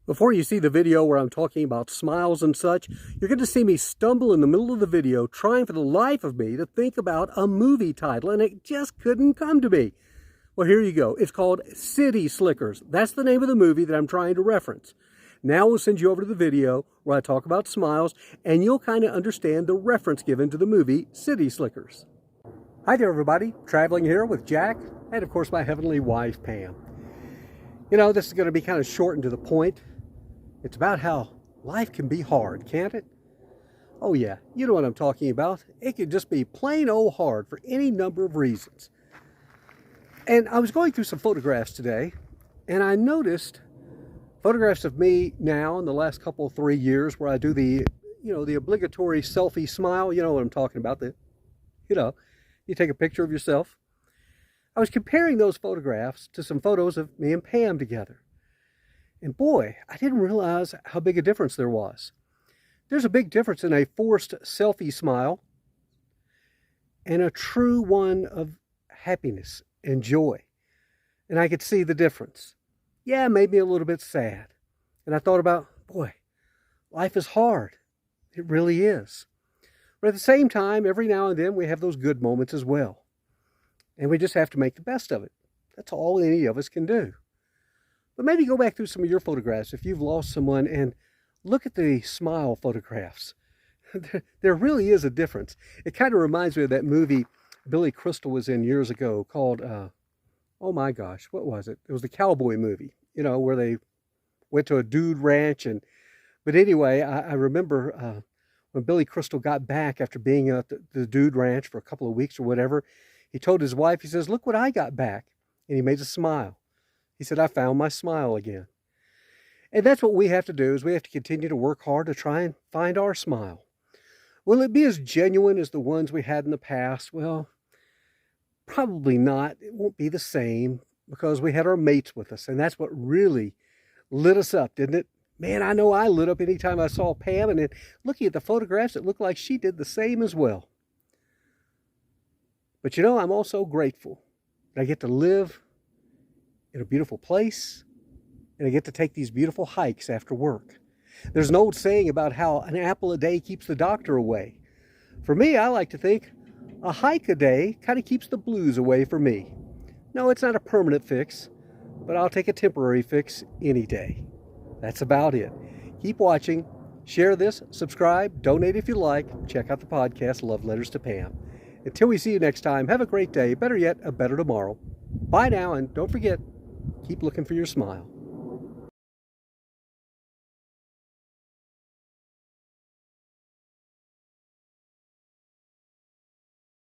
Before you see the video where I'm talking about smiles and such, you're going to see me stumble in the middle of the video trying for the life of me to think about a movie title, and it just couldn't come to me. Well, here you go. It's called City Slickers. That's the name of the movie that I'm trying to reference. Now we'll send you over to the video where I talk about smiles, and you'll kind of understand the reference given to the movie City Slickers. Hi there, everybody. Traveling here with Jack and, of course, my heavenly wife, Pam. You know, this is going to be kind of short and to the point. It's about how life can be hard, can't it? Oh yeah, you know what I'm talking about. It can just be plain old hard for any number of reasons. And I was going through some photographs today, and I noticed photographs of me now in the last couple, 3 years where I do the obligatory selfie smile. You know what I'm talking about. You take a picture of yourself. I was comparing those photographs to some photos of me and Pam together. And boy, I didn't realize how big a difference there was. There's a big difference in a forced selfie smile and a true one of happiness and joy. And I could see the difference. Yeah, it made me a little bit sad. And I thought about, boy, life is hard. It really is. But at the same time, every now and then we have those good moments as well. And we just have to make the best of it. That's all any of us can do. But maybe go back through some of your photographs if you've lost someone and look at the smile photographs. There really is a difference. It kind of reminds me of that movie Billy Crystal was in years ago called, oh my gosh, what was it? It was the cowboy movie, where they went to a dude ranch. But anyway, I remember when Billy Crystal got back after being at the dude ranch for a couple of weeks or whatever, he told his wife, he says, "Look what I got back." And he made a smile. He said, "I found my smile again." And that's what we have to do, is we have to continue to work hard to try and find our smile. Will it be as genuine as the ones we had in the past? Well, probably not. It won't be the same because we had our mates with us, and that's what really lit us up, didn't it? Man, I know I lit up anytime I saw Pam, and then looking at the photographs, it looked like she did the same as well. But I'm also grateful that I get to live in a beautiful place, and I get to take these beautiful hikes after work. There's an old saying about how an apple a day keeps the doctor away. For me, I like to think a hike a day kind of keeps the blues away for me. No, it's not a permanent fix, but I'll take a temporary fix any day. That's about it. Keep watching, share this, subscribe, donate if you like, check out the podcast, Love Letters to Pam. Until we see you next time, have a great day, better yet, a better tomorrow. Bye now, and don't forget, keep looking for your smile.